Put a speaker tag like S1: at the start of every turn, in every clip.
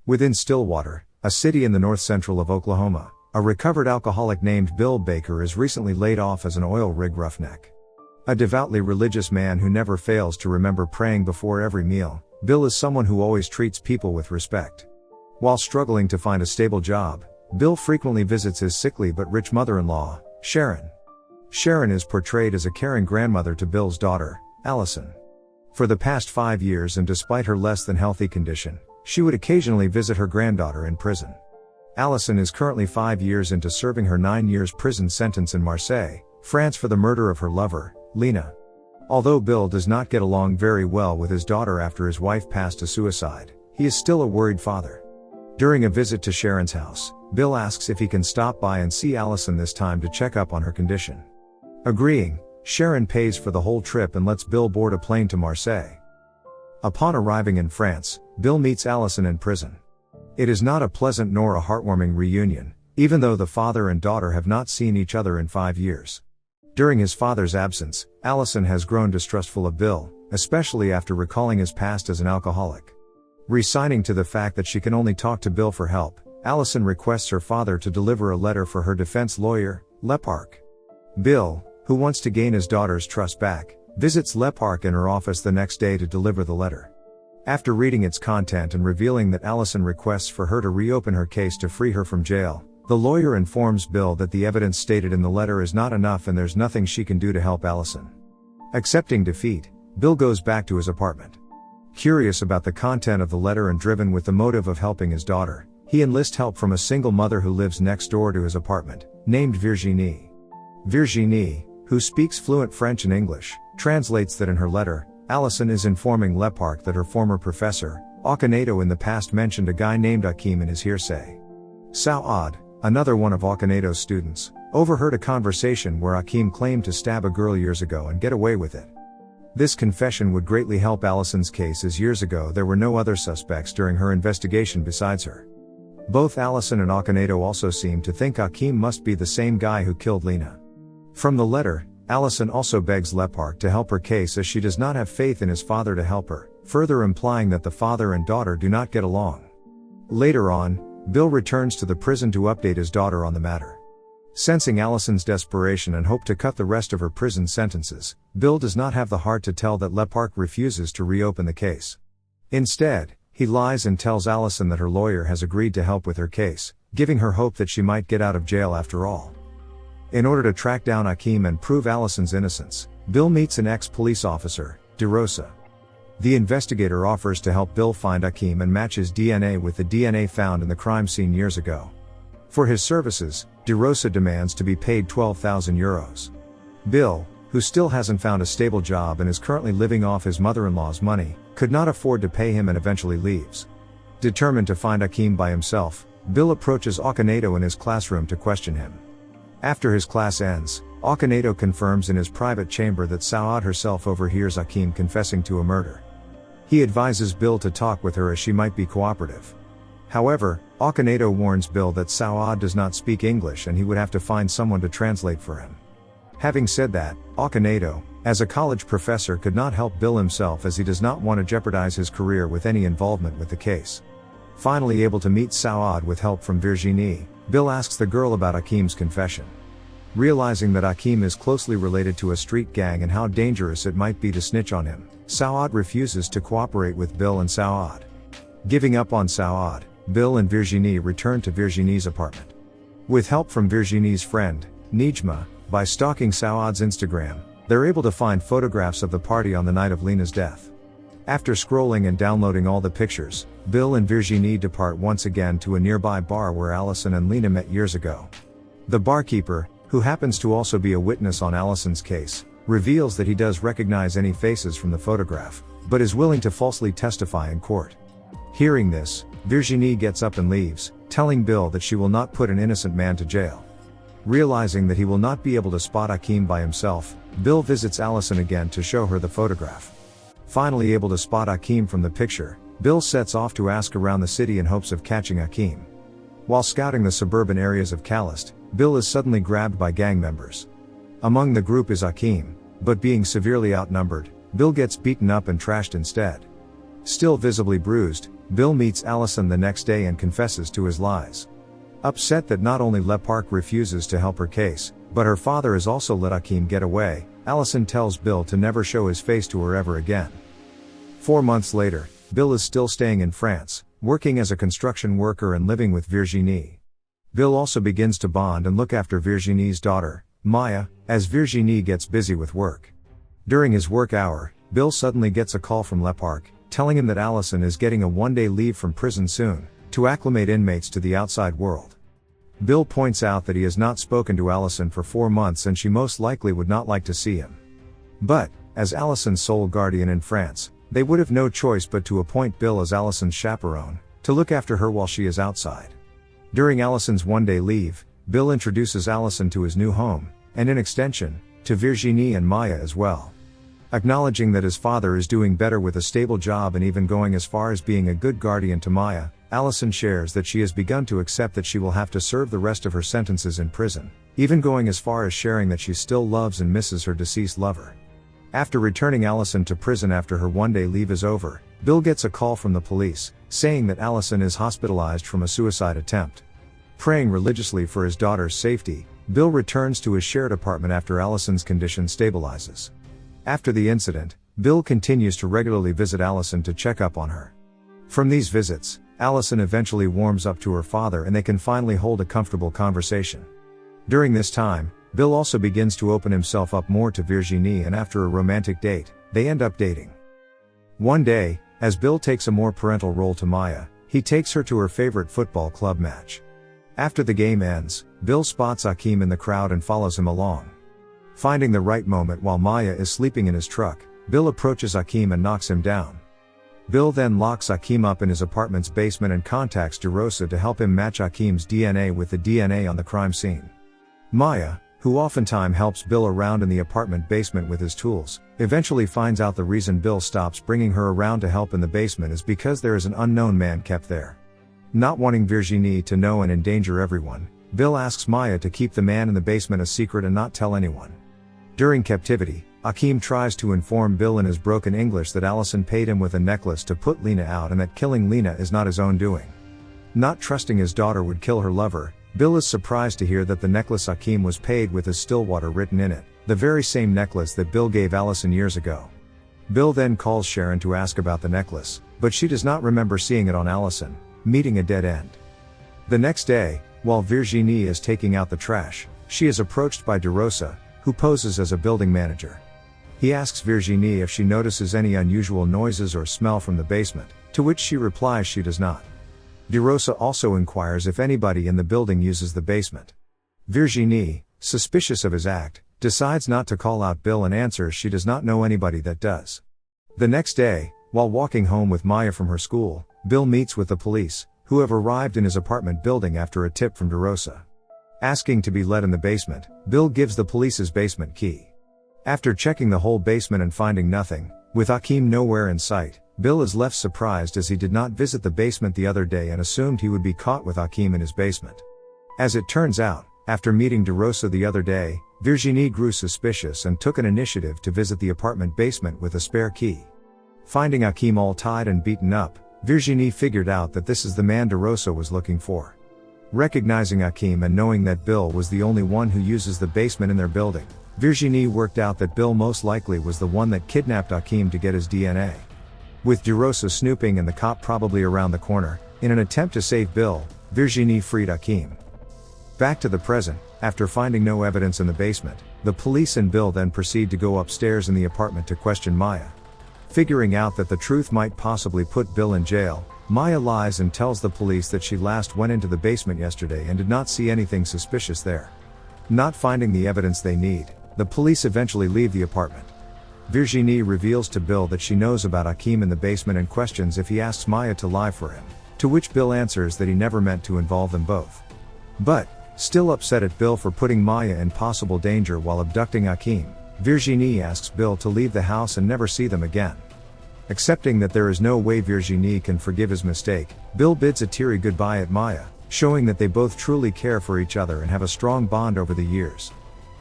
S1: Within Stillwater, a city in the north central of Oklahoma, a recovered alcoholic named Bill Baker is recently laid off as an oil rig roughneck. A devoutly religious man who never fails to remember praying before every meal, Bill is someone who always treats people with respect. While struggling to find a stable job, Bill frequently visits his sickly but rich mother-in-law, Sharon. Sharon is portrayed as a caring grandmother to Bill's daughter, Allison. For the past 5 years, and despite her less than healthy condition, she would occasionally visit her granddaughter in prison. Allison is currently 5 years into serving her 9 years prison sentence in Marseille, France for the murder of her lover, Lena. Although Bill does not get along very well with his daughter after his wife passed to suicide, he is still a worried father. During a visit to Sharon's house, Bill asks if he can stop by and see Allison this time to check up on her condition. Agreeing, Sharon pays for the whole trip and lets Bill board a plane to Marseille. Upon arriving in France, Bill meets Allison in prison. It is not a pleasant nor a heartwarming reunion, even though the father and daughter have not seen each other in 5 years. During his father's absence, Allison has grown distrustful of Bill, especially after recalling his past as an alcoholic. Resigning to the fact that she can only talk to Bill for help, Allison requests her father to deliver a letter for her defense lawyer, Leparc. Bill, who wants to gain his daughter's trust back, visits Leparc in her office the next day to deliver the letter. After reading its content and revealing that Allison requests for her to reopen her case to free her from jail, the lawyer informs Bill that the evidence stated in the letter is not enough and there's nothing she can do to help Allison. Accepting defeat, Bill goes back to his apartment. Curious about the content of the letter and driven with the motive of helping his daughter, he enlists help from a single mother who lives next door to his apartment, named Virginie. Virginie, who speaks fluent French and English, translates that in her letter, Allison is informing Leparc that her former professor, Akhenato, in the past mentioned a guy named Akim in his hearsay. Saad, another one of Akhenato's students, overheard a conversation where Akim claimed to stab a girl years ago and get away with it. This confession would greatly help Allison's case, as years ago there were no other suspects during her investigation besides her. Both Allison and Akhenato also seem to think Akim must be the same guy who killed Lena. From the letter, Allison also begs Leparc to help her case as she does not have faith in his father to help her, further implying that the father and daughter do not get along. Later on, Bill returns to the prison to update his daughter on the matter. Sensing Allison's desperation and hope to cut the rest of her prison sentences, Bill does not have the heart to tell that Leparc refuses to reopen the case. Instead, he lies and tells Allison that her lawyer has agreed to help with her case, giving her hope that she might get out of jail after all. In order to track down Akim and prove Allison's innocence, Bill meets an ex-police officer, DeRosa. The investigator offers to help Bill find Akim and match his DNA with the DNA found in the crime scene years ago. For his services, DeRosa demands to be paid €12,000. Bill, who still hasn't found a stable job and is currently living off his mother-in-law's money, could not afford to pay him and eventually leaves. Determined to find Akim by himself, Bill approaches Akhenato in his classroom to question him. After his class ends, Akhenato confirms in his private chamber that Saad herself overhears Akim confessing to a murder. He advises Bill to talk with her as she might be cooperative. However, Akhenato warns Bill that Saad does not speak English and he would have to find someone to translate for him. Having said that, Akhenato, as a college professor, could not help Bill himself as he does not want to jeopardize his career with any involvement with the case. Finally able to meet Saad with help from Virginie, Bill asks the girl about Akim's confession. Realizing that Akim is closely related to a street gang and how dangerous it might be to snitch on him, Saad refuses to cooperate with Bill and Saad. Giving up on Saad, Bill and Virginie return to Virginie's apartment. With help from Virginie's friend, Nejma, by stalking Saad's Instagram, they're able to find photographs of the party on the night of Lena's death. After scrolling and downloading all the pictures, Bill and Virginie depart once again to a nearby bar where Allison and Lena met years ago. The barkeeper, who happens to also be a witness on Allison's case, reveals that he does recognize any faces from the photograph, but is willing to falsely testify in court. Hearing this, Virginie gets up and leaves, telling Bill that she will not put an innocent man to jail. Realizing that he will not be able to spot Akim by himself, Bill visits Allison again to show her the photograph. Finally able to spot Akim from the picture, Bill sets off to ask around the city in hopes of catching Akim. While scouting the suburban areas of Calist, Bill is suddenly grabbed by gang members. Among the group is Akim, but being severely outnumbered, Bill gets beaten up and trashed instead. Still visibly bruised, Bill meets Allison the next day and confesses to his lies. Upset that not only Le Parc refuses to help her case, but her father has also let Hakim get away, Allison tells Bill to never show his face to her ever again. 4 months later, Bill is still staying in France, working as a construction worker and living with Virginie. Bill also begins to bond and look after Virginie's daughter, Maya, as Virginie gets busy with work. During his work hour, Bill suddenly gets a call from Le Parc, telling him that Allison is getting a one-day leave from prison soon, to acclimate inmates to the outside world. Bill points out that he has not spoken to Allison for 4 months and she most likely would not like to see him. But, as Allison's sole guardian in France, they would have no choice but to appoint Bill as Allison's chaperone, to look after her while she is outside. During Allison's one-day leave, Bill introduces Allison to his new home, and in extension, to Virginie and Maya as well. Acknowledging that his father is doing better with a stable job and even going as far as being a good guardian to Maya, Allison shares that she has begun to accept that she will have to serve the rest of her sentences in prison, even going as far as sharing that she still loves and misses her deceased lover. After returning Allison to prison after her one-day leave is over, Bill gets a call from the police, saying that Allison is hospitalized from a suicide attempt. Praying religiously for his daughter's safety, Bill returns to his shared apartment after Allison's condition stabilizes. After the incident, Bill continues to regularly visit Allison to check up on her. From these visits, Allison eventually warms up to her father and they can finally hold a comfortable conversation. During this time, Bill also begins to open himself up more to Virginie, and after a romantic date, they end up dating. One day, as Bill takes a more parental role to Maya, he takes her to her favorite football club match. After the game ends, Bill spots Hakim in the crowd and follows him along. Finding the right moment while Maya is sleeping in his truck, Bill approaches Hakim and knocks him down. Bill then locks Hakim up in his apartment's basement and contacts DeRosa to help him match Hakim's DNA with the DNA on the crime scene. Maya, who oftentimes helps Bill around in the apartment basement with his tools, eventually finds out the reason Bill stops bringing her around to help in the basement is because there is an unknown man kept there. Not wanting Virginie to know and endanger everyone, Bill asks Maya to keep the man in the basement a secret and not tell anyone. During captivity, Hakim tries to inform Bill in his broken English that Allison paid him with a necklace to put Lena out and that killing Lena is not his own doing. Not trusting his daughter would kill her lover, Bill is surprised to hear that the necklace Hakim was paid with is Stillwater written in it, the very same necklace that Bill gave Allison years ago. Bill then calls Sharon to ask about the necklace, but she does not remember seeing it on Allison, meeting a dead end. The next day, while Virginie is taking out the trash, she is approached by DeRosa, who poses as a building manager. He asks Virginie if she notices any unusual noises or smell from the basement, to which she replies she does not. DeRosa also inquires if anybody in the building uses the basement. Virginie, suspicious of his act, decides not to call out Bill and answers she does not know anybody that does. The next day, while walking home with Maya from her school, Bill meets with the police, who have arrived in his apartment building after a tip from DeRosa. Asking to be let in the basement, Bill gives the police his basement key. After checking the whole basement and finding nothing, with Hakim nowhere in sight, Bill is left surprised as he did not visit the basement the other day and assumed he would be caught with Hakim in his basement. As it turns out, after meeting DeRosa the other day, Virginie grew suspicious and took an initiative to visit the apartment basement with a spare key. Finding Hakim all tied and beaten up, Virginie figured out that this is the man DeRosa was looking for. Recognizing Hakim and knowing that Bill was the only one who uses the basement in their building, Virginie worked out that Bill most likely was the one that kidnapped Hakim to get his DNA. With DeRosa snooping and the cop probably around the corner, in an attempt to save Bill, Virginie freed Hakim. Back to the present, after finding no evidence in the basement, the police and Bill then proceed to go upstairs in the apartment to question Maya. Figuring out that the truth might possibly put Bill in jail, Maya lies and tells the police that she last went into the basement yesterday and did not see anything suspicious there. Not finding the evidence they need, the police eventually leave the apartment. Virginie reveals to Bill that she knows about Hakim in the basement and questions if he asks Maya to lie for him, to which Bill answers that he never meant to involve them both. But, still upset at Bill for putting Maya in possible danger while abducting Hakim, Virginie asks Bill to leave the house and never see them again. Accepting that there is no way Virginie can forgive his mistake, Bill bids a teary goodbye at Maya, showing that they both truly care for each other and have a strong bond over the years.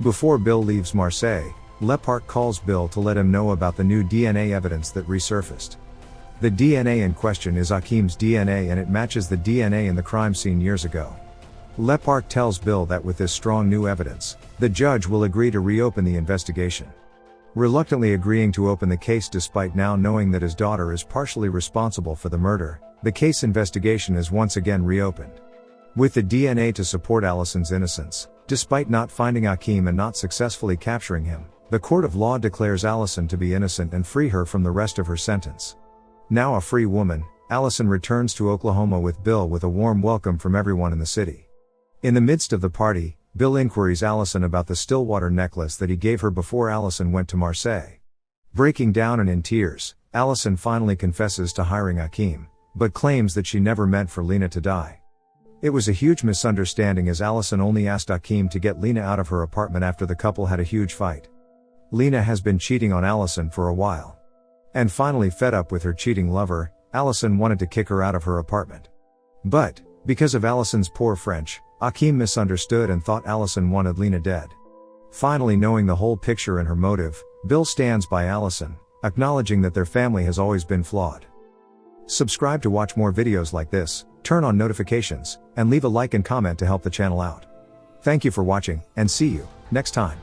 S1: Before Bill leaves Marseille, Le Parc calls Bill to let him know about the new DNA evidence that resurfaced. The DNA in question is Akim's DNA and it matches the DNA in the crime scene years ago. Lepark tells Bill that with this strong new evidence, the judge will agree to reopen the investigation. Reluctantly agreeing to open the case despite now knowing that his daughter is partially responsible for the murder, the case investigation is once again reopened. With the DNA to support Allison's innocence, despite not finding Akim and not successfully capturing him, the court of law declares Allison to be innocent and free her from the rest of her sentence. Now a free woman, Allison returns to Oklahoma with Bill with a warm welcome from everyone in the city. In the midst of the party, Bill inquires Allison about the Stillwater necklace that he gave her before Allison went to Marseille. Breaking down and in tears, Allison finally confesses to hiring Akim, but claims that she never meant for Lena to die. It was a huge misunderstanding as Allison only asked Akim to get Lena out of her apartment after the couple had a huge fight. Lena has been cheating on Allison for a while. And finally fed up with her cheating lover, Allison wanted to kick her out of her apartment. But, because of Allison's poor French, Akim misunderstood and thought Allison wanted Lena dead. Finally knowing the whole picture and her motive, Bill stands by Allison, acknowledging that their family has always been flawed. Subscribe to watch more videos like this, turn on notifications, and leave a like and comment to help the channel out. Thank you for watching, and see you next time.